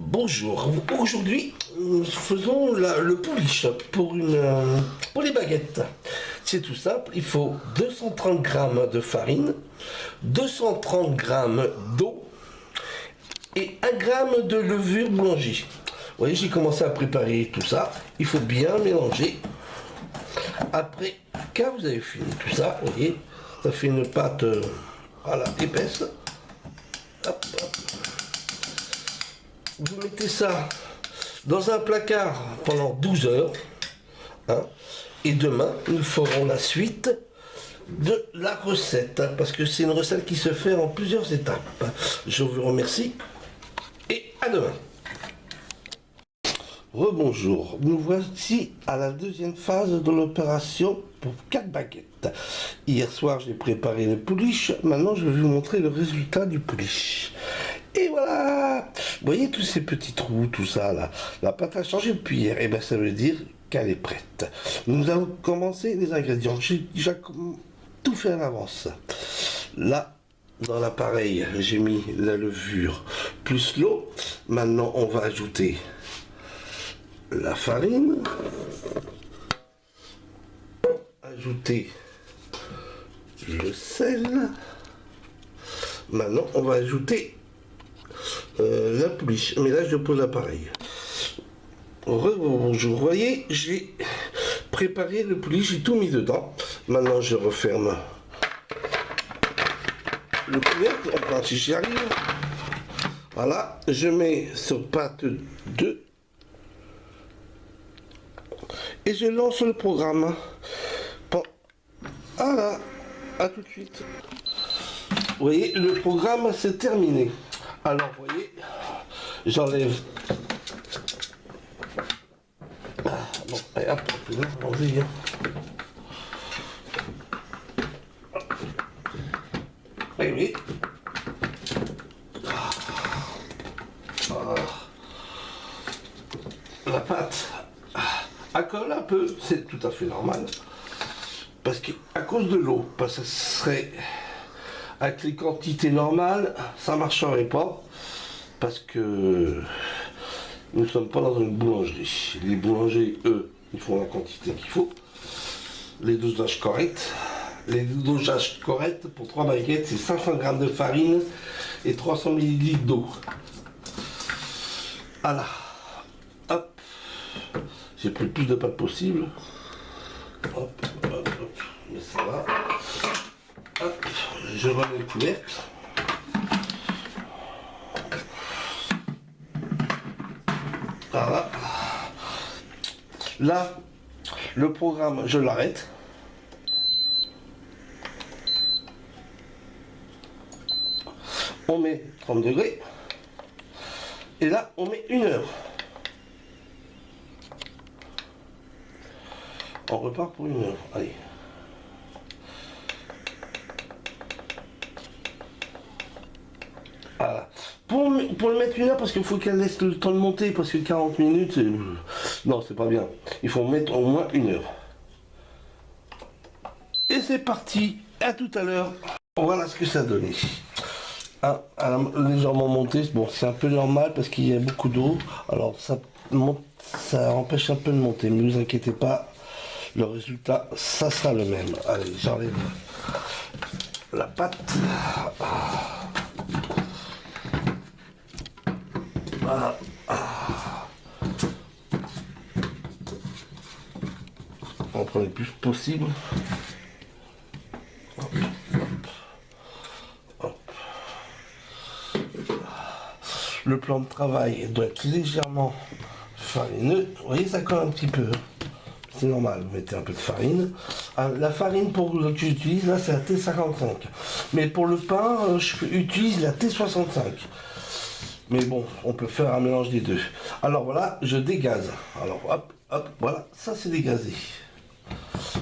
Bonjour, aujourd'hui nous faisons le pouliche pour les baguettes. C'est tout simple, il faut 230 grammes de farine, 230 grammes d'eau et 1 gramme de levure boulanger. Vous voyez, j'ai commencé à préparer tout ça, il faut bien mélanger. Après, quand vous avez fini tout ça, vous voyez, ça fait une pâte voilà, épaisse. Hop, hop. Vous mettez ça dans un placard pendant 12 heures. Hein, et demain, nous ferons la suite de la recette. Hein, parce que c'est une recette qui se fait en plusieurs étapes. Je vous remercie et à demain. Rebonjour. Nous voici à la deuxième phase de l'opération pour 4 baguettes. Hier soir, j'ai préparé le pouliche. Maintenant, je vais vous montrer le résultat du pouliche. Et voilà! Vous voyez tous ces petits trous, tout ça là. La pâte a changé depuis hier. Et bien ça veut dire qu'elle est prête. Nous allons commencer les ingrédients. J'ai déjà tout fait à l'avance. Là, dans l'appareil, j'ai mis la levure plus l'eau. Maintenant, on va ajouter la farine. Ajouter le sel. Maintenant, on va ajouter la pouliche, mais là je pose l'appareil. Bonjour, vous voyez, j'ai préparé le pouliche, j'ai tout mis dedans. Maintenant je referme le couvercle, on prend si j'y arrive. Voilà, je mets sur pâte 2 et je lance le programme. Voilà, à tout de suite. Vous voyez, le programme c'est terminé. Alors, vous voyez, j'enlève. Bon, et hop, on va enlever. Oui, oui. La pâte, elle colle un peu, c'est tout à fait normal. Parce qu'à cause de l'eau, parce que ce serait. Avec les quantités normales, ça ne marcherait pas parce que nous ne sommes pas dans une boulangerie. Les boulangers, eux, ils font la quantité qu'il faut. Les dosages corrects. Les dosages corrects pour 3 baguettes, c'est 500 g de farine et 300 ml d'eau. Voilà. Hop. J'ai pris le plus de pâte possible. Hop, hop, hop. Mais ça va. Hop, je remets le couvercle. Voilà. Là, le programme, je l'arrête. On met 30 degrés. Et là, on met 1 heure. On repart pour 1 heure. Allez. Voilà. Pour le mettre 1 heure, parce qu'il faut qu'elle laisse le temps de monter, parce que 40 minutes, non, c'est pas bien. Il faut mettre au moins 1 heure. Et c'est parti, à tout à l'heure. Voilà ce que ça a donné. Ah, elle a légèrement monté, bon, c'est un peu normal parce qu'il y a beaucoup d'eau. Alors ça monte, ça empêche un peu de monter, mais ne vous inquiétez pas, le résultat, ça sera le même. Allez, j'enlève la pâte. Voilà. On prend le plus possible. Hop, hop, hop. Le plan de travail doit être légèrement farineux. Vous voyez, ça colle un petit peu. C'est normal, vous mettez un peu de farine. La farine que j'utilise, là, c'est la T55. Mais pour le pain, j'utilise la T65. Mais bon, on peut faire un mélange des deux. Alors voilà, je dégaze. Alors hop, hop, voilà, ça c'est dégazé.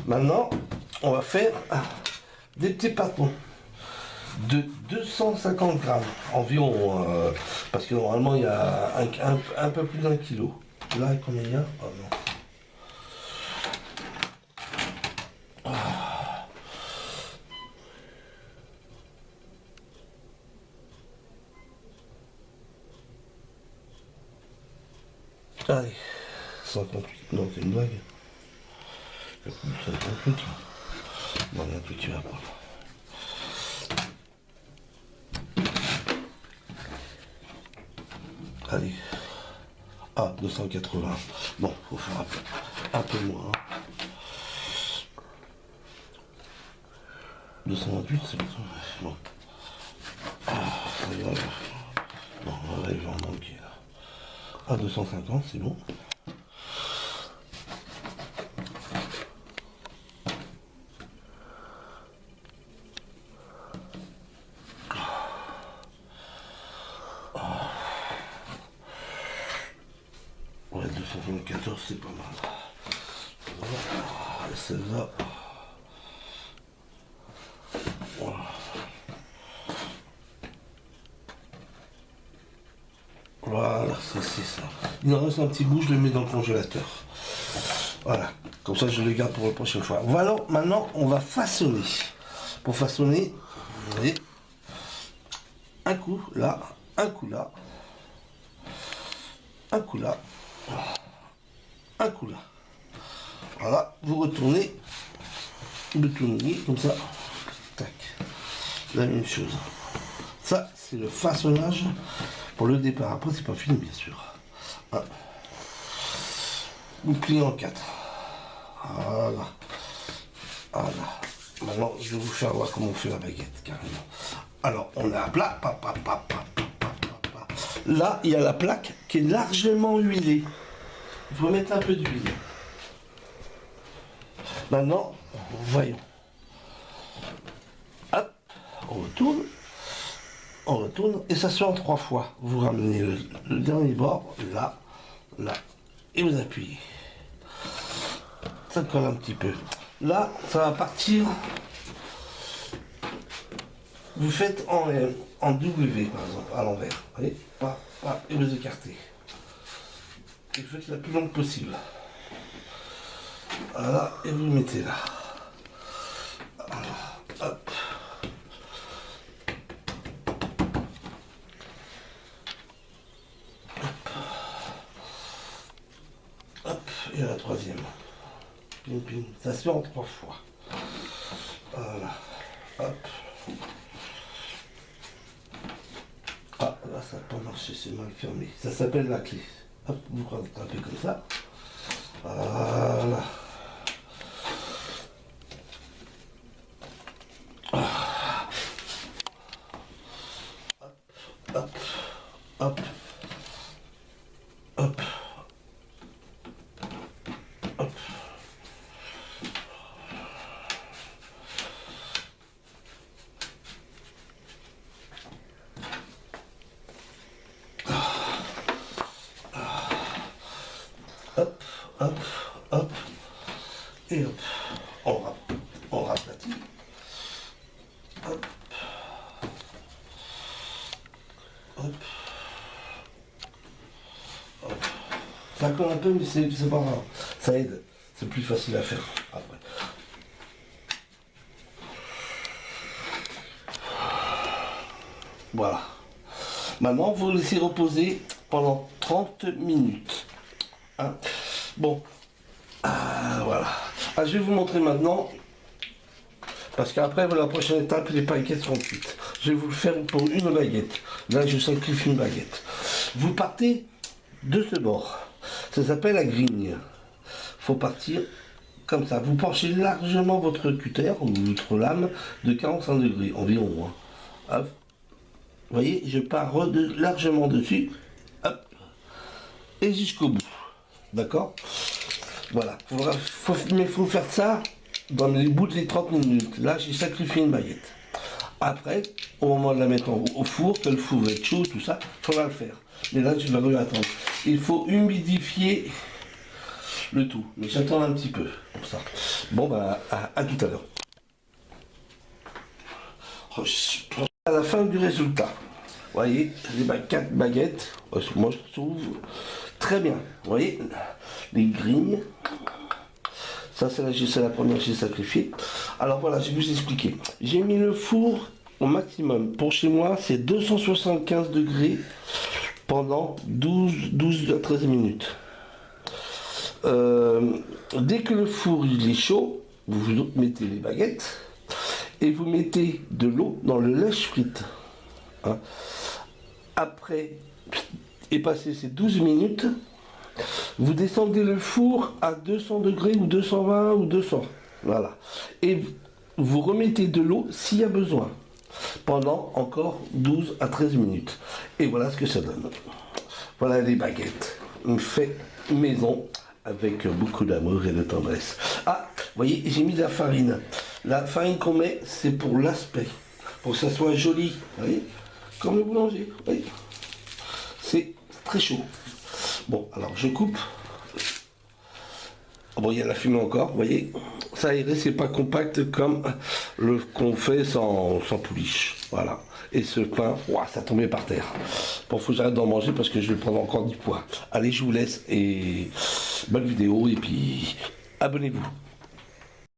Maintenant, on va faire des petits pâtons de 250 grammes environ. Parce que normalement, il y a un peu plus d'1 kilo. Là, combien il y a? Oh non. Allez, 138, non c'est une blague. 138. Bon, il y a un truc qui va pas. Allez. Ah, 280. Bon, faut faire un peu moins. 228, c'est bon. Bon. Ah, ça y va. Non, là, il va en manquer. Là. Ah, 250, c'est bon. Ouais, 274, c'est pas mal. Voilà, celle-là. Voilà. Voilà, c'est ça. Il en reste un petit bout, je le mets dans le congélateur. Voilà, comme ça je le garde pour la prochaine fois. Voilà, maintenant on va façonner. Pour façonner, vous voyez, un coup là, un coup là, un coup là, un coup là. Voilà, vous retournez, comme ça, tac, la même chose. Ça, c'est le façonnage pour le départ. Après, c'est pas fini, bien sûr. Vous pliez en 4. Voilà. Voilà. Maintenant, je vais vous faire voir comment on fait la baguette, carrément. Alors, on a un plat. Là, il y a la plaque qui est largement huilée. Il faut mettre un peu d'huile. Maintenant, voyons. Hop, on retourne, et ça se fait en 3 fois. Vous ramenez le dernier bord, là, là, et vous appuyez. Ça colle un petit peu. Là, ça va partir. Vous faites en W, par exemple, à l'envers. Vous voyez, et vous écartez. Et vous faites la plus longue possible. Voilà, et vous le mettez là. Voilà, hop. Hop, et la troisième. Ping, ping. Ça se fait en 3 fois. Voilà. Hop. Ah, là, ça n'a pas marché, c'est mal fermé. Ça s'appelle la clé. Hop, vous rattrapez comme ça. Voilà. Hop, hop, hop, hop. Hop, hop, hop, et hop. On raplatit. Hop, hop, hop. Ça colle un peu, mais c'est pas grave. Ça aide. C'est plus facile à faire après. Voilà. Maintenant, vous laissez reposer pendant 30 minutes. Hein. Bon. Voilà. Ah, je vais vous montrer maintenant. Parce qu'après, la prochaine étape, les baguettes sont cuites. Je vais vous le faire pour une baguette. Là, je sacrifie une baguette. Vous partez de ce bord. Ça s'appelle la grigne. Il faut partir comme ça. Vous penchez largement votre cutter ou votre lame de 45 degrés environ. Hein. Hop. Vous voyez, je pars largement dessus. Hop. Et jusqu'au bout. D'accord? Voilà. Mais il faut faire ça dans les bouts des 30 minutes. Là, j'ai sacrifié une baguette. Après, au moment de la mettre au four, que le four va être chaud, tout ça, il faudra le faire. Mais là, je vais attendre. Il faut humidifier le tout. Mais j'attends un petit peu, pour ça. Bon, bah, à tout à l'heure. À la fin du résultat, vous voyez, les 4 baguettes, moi je trouve très bien. Vous voyez, les grignes. Ça, c'est la première que j'ai sacrifiée. Alors voilà, je vais vous expliquer. J'ai mis le four au maximum. Pour chez moi, c'est 275 degrés pendant 12 à 13 minutes. dès que le four il est chaud, vous mettez les baguettes et vous mettez de l'eau dans le lèche-frite. Hein. Après, et passer ces 12 minutes, vous descendez le four à 200 degrés ou 220 ou 200. Voilà. Et vous remettez de l'eau s'il y a besoin. Pendant encore 12 à 13 minutes. Et voilà ce que ça donne. Voilà les baguettes. Fait maison avec beaucoup d'amour et de tendresse. Ah, vous voyez, j'ai mis de la farine. La farine qu'on met, c'est pour l'aspect. Pour que ça soit joli. Vous voyez, comme le boulanger. Vous voyez, c'est très chaud. Bon, alors je coupe. Bon, il y a la fumée encore, vous voyez. Ça aéré, c'est pas compact comme le qu'on fait sans pouliche. Voilà. Et ce pain, ouah, ça tombait par terre. Bon, faut que j'arrête d'en manger parce que je vais prendre encore du poids. Allez, je vous laisse et bonne vidéo et puis abonnez-vous.